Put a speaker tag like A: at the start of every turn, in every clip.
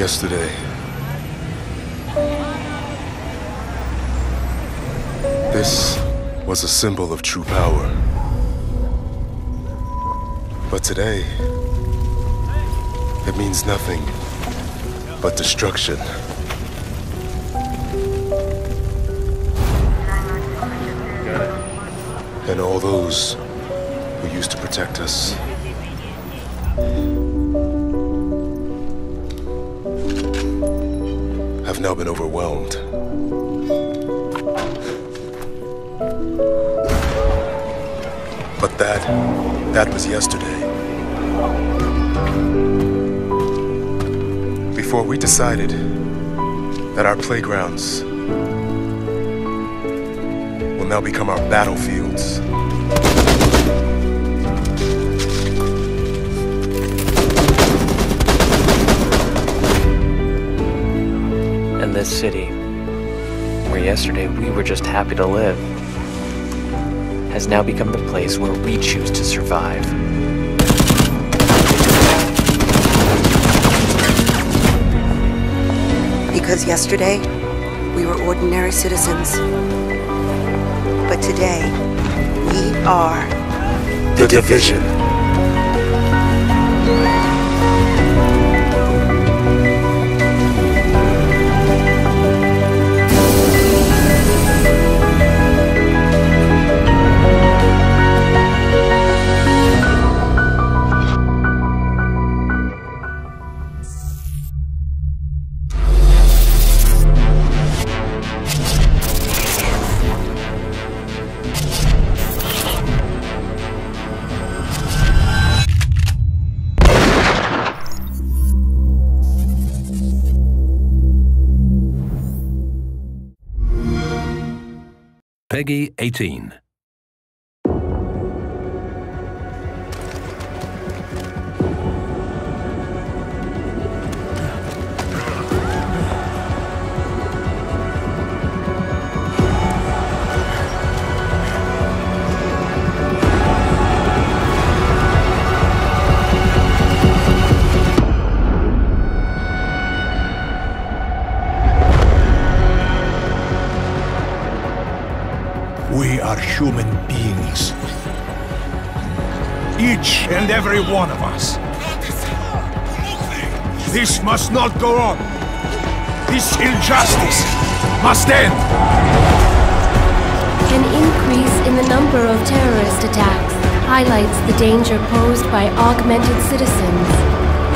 A: Yesterday, this was a symbol of true power. But today, it means nothing but destruction. And all those who used to protect us have now been overwhelmed. But that was yesterday. Before we decided that our playgrounds will now become our battlefields.
B: And this city, where yesterday we were just happy to live, has now become the place where we choose to survive.
C: Because yesterday, we were ordinary citizens. But today, we are
A: The Division.
D: Peggy 18.
E: We are human beings. Each and every one of us. This must not go on. This injustice must end.
F: An increase in the number of terrorist attacks highlights the danger posed by augmented citizens.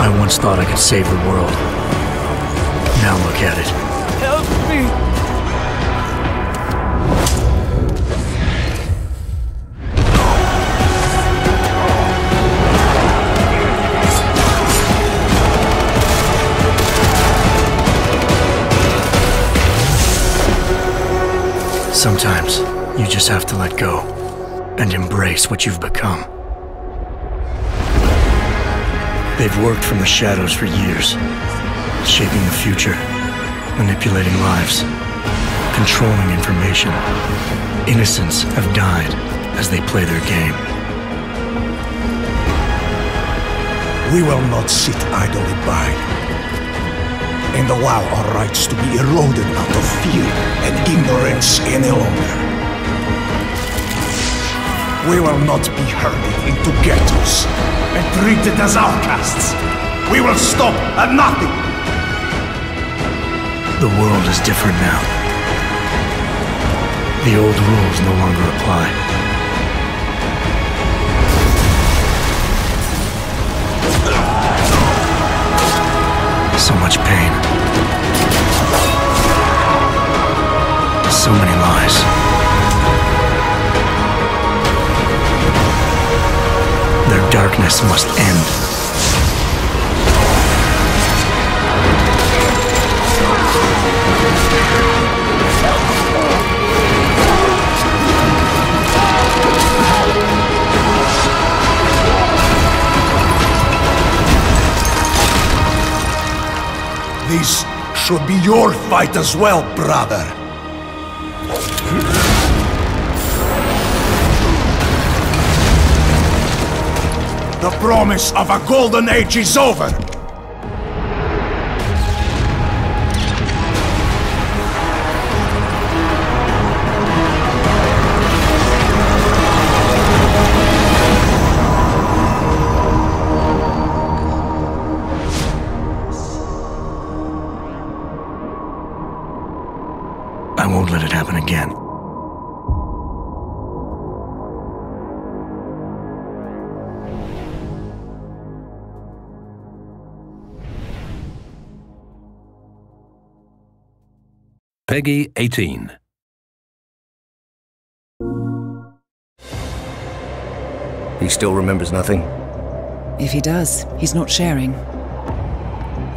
G: I once thought I could save the world. Now look at it.
E: Help me!
G: Sometimes, you just have to let go and embrace what you've become. They've worked from the shadows for years, shaping the future, manipulating lives, controlling information. Innocents have died as they play their game.
E: We will not sit idly by and allow our rights to be eroded out of fear and ignorance any longer. We will not be herded into ghettos and treated as outcasts. We will stop at nothing.
G: The world is different now. The old rules no longer apply. So much pain. So many lies. Their darkness must end.
E: This should be your fight as well, brother. The promise of a golden age is over.
G: I won't let it happen again.
D: Peggy 18.
H: He still remembers nothing?
I: If he does, he's not sharing.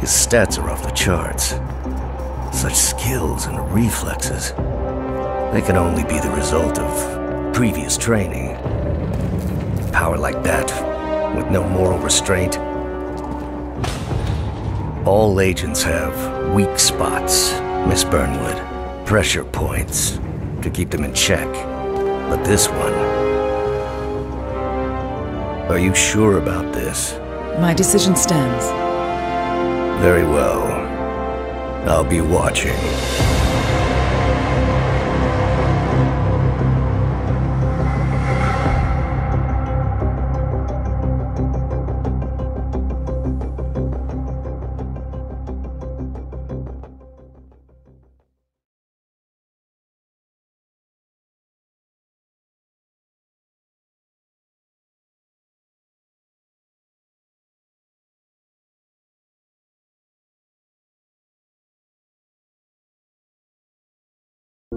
H: His stats are off the charts. Such skills and reflexes. They can only be the result of previous training. Power like that, with no moral restraint. All agents have weak spots, Miss Burnwood. Pressure points to keep them in check. But this one... Are you sure about this?
I: My decision stands.
H: Very well. I'll be watching.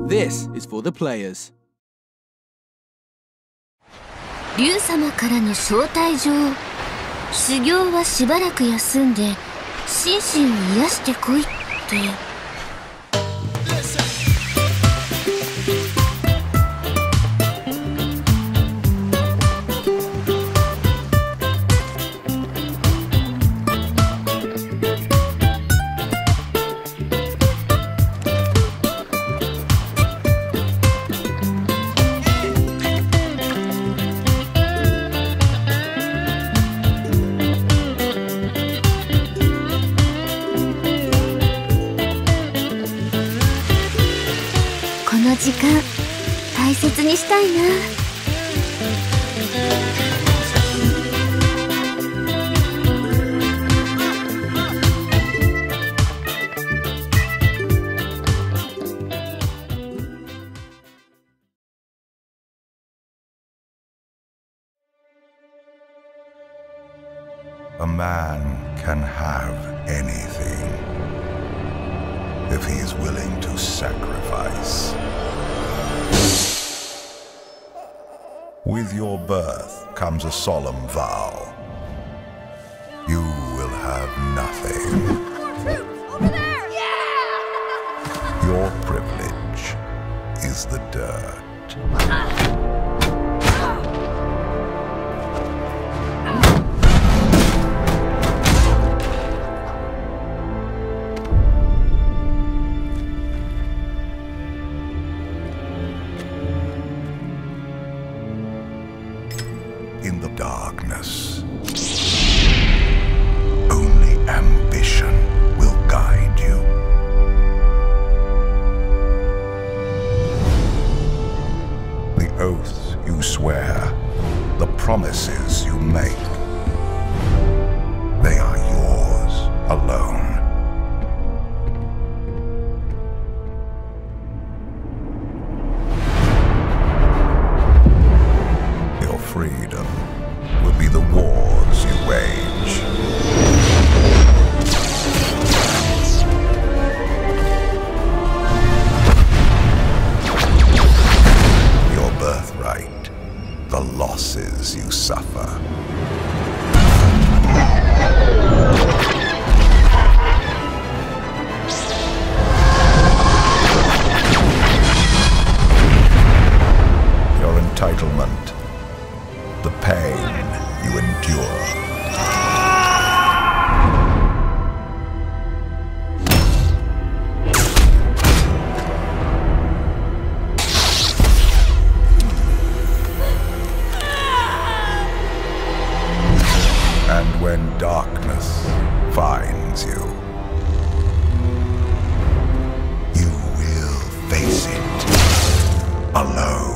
J: This is for the players.
K: 竜様からの招待状。修行はしばらく休んで心身を癒してこいって。この時間大切にしたいな。
E: A man can have anything if he is willing to sacrifice. With your birth comes a solemn vow. You will have nothing.
K: Over there! Yeah!
E: Your privilege is the dirt. In the darkness, only ambition will guide you. The oaths you swear, the promises you make, they are yours alone. Freedom will be the wars you wage. Your birthright, the losses you suffer. Your entitlement. The pain you endure. And when darkness finds you, you will face it alone.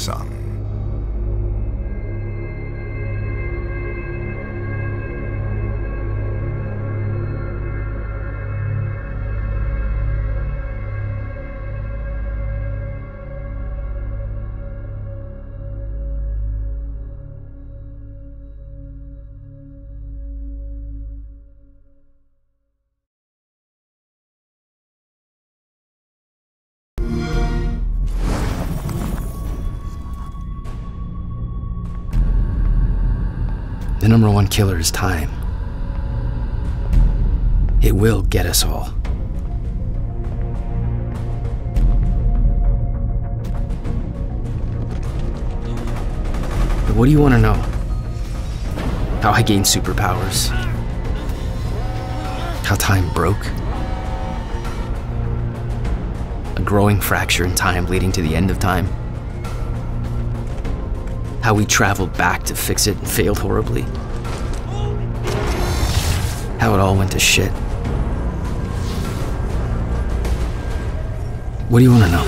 E: son.
L: The number one killer is time. It will get us all. But what do you want to know? How I gained superpowers? How time broke? A growing fracture in time leading to the end of time? How we traveled back to fix it and failed horribly? How it all went to shit? What do you want to know?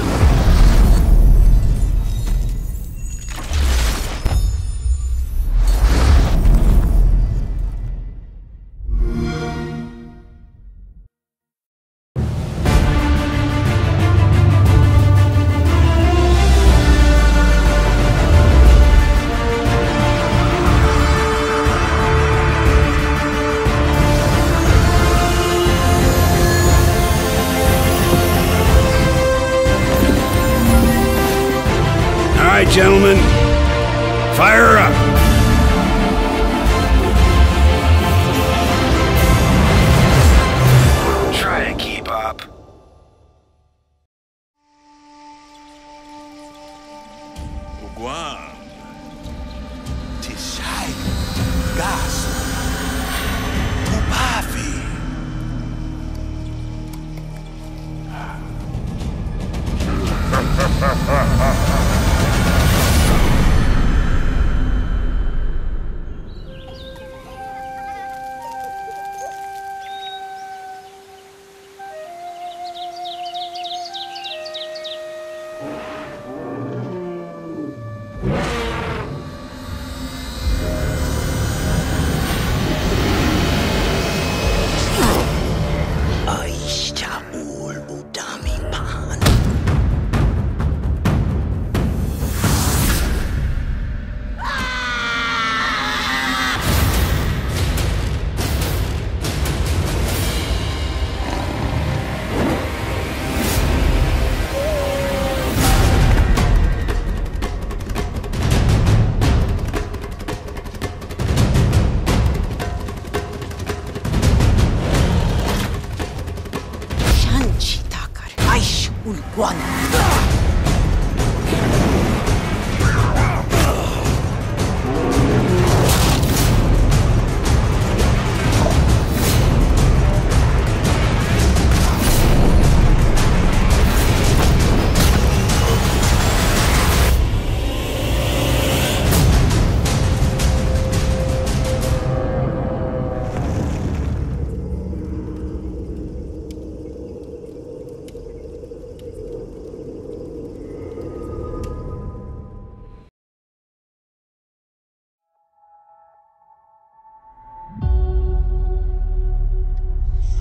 M: All right, gentlemen, fire up. Try and keep up.
N: Uguan. Tishay. Gas. Upavi.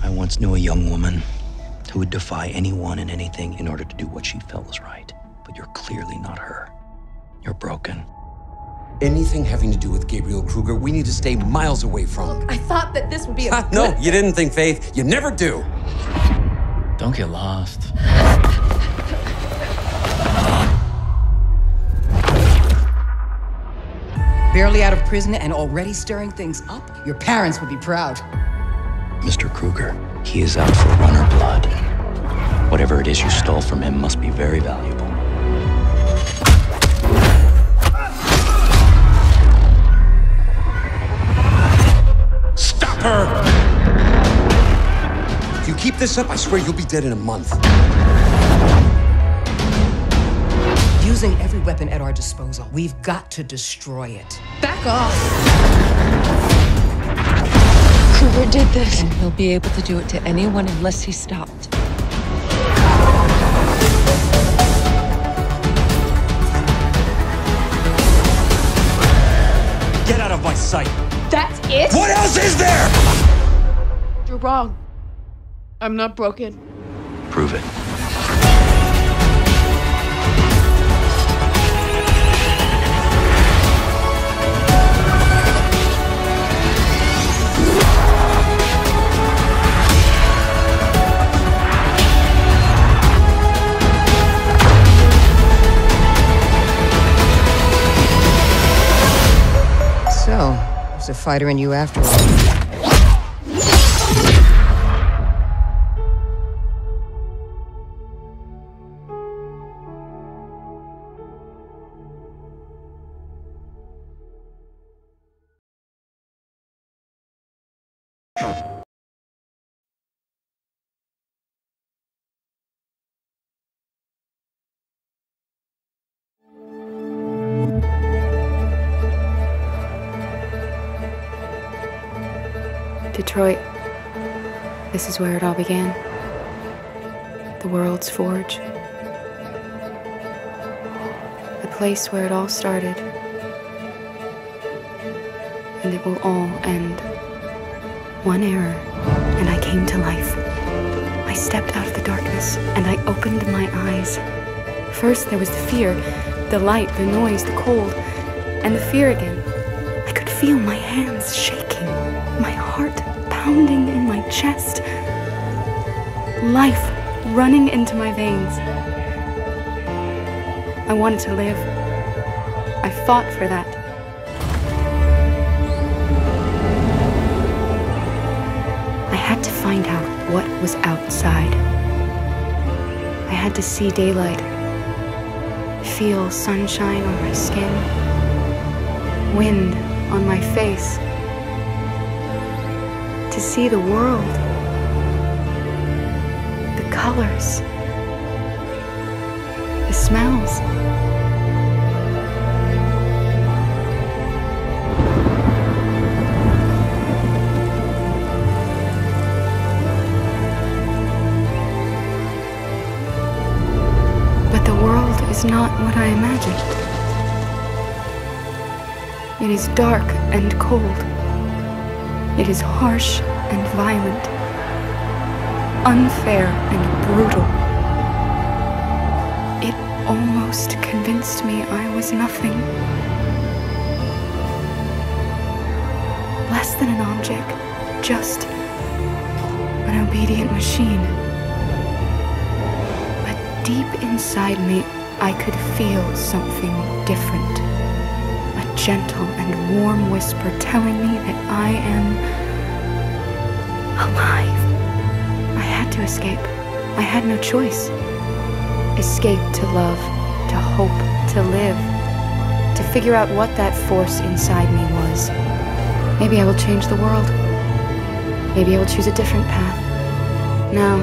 O: I once knew a young woman who would defy anyone and anything in order to do what she felt was right. But you're clearly not her. You're broken.
P: Anything having to do with Gabriel Kruger, we need to stay miles away from.
Q: Look, I thought that this would be a
P: No, you didn't think, Faith. You never do.
O: Don't get lost.
R: Barely out of prison and already stirring things up? Your parents would be proud.
O: Mr. Kruger, he is out for runner blood. Whatever it is you stole from him must be very valuable.
P: Stop her! If you keep this up, I swear you'll be dead in a month.
R: Using every weapon at our disposal, we've got to destroy it.
Q: Back off!
S: Kruger did this, and he'll be able to do it to anyone unless he's stopped.
Q: sight.
T: That's it?
Q: What else is there?
T: You're wrong. I'm not broken.
O: Prove it.
R: So, there's a fighter in you after all.
U: Detroit. This is where it all began. The world's forge. The place where it all started. And it will all end. One error, and I came to life. I stepped out of the darkness, and I opened my eyes. First there was the fear, the light, the noise, the cold, and the fear again. I could feel my hands shaking, my heart pounding in my chest, life running into my veins. I wanted to live. I fought for that. I had to find out what was outside. I had to see daylight, feel sunshine on my skin, wind on my face, to see the world, the colors, the smells. But the world is not what I imagined. It is dark and cold. It is harsh and violent, unfair and brutal. It almost convinced me I was nothing. Less than an object, just an obedient machine. But deep inside me, I could feel something different. A gentle and warm whisper telling me that I am alive. I had to escape. I had no choice. Escape to love, to hope, to live, to figure out what that force inside me was. Maybe I will change the world. Maybe I will choose a different path. Now,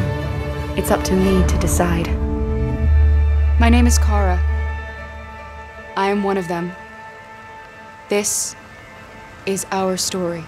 U: it's up to me to decide. My name is Kara. I am one of them. This is our story.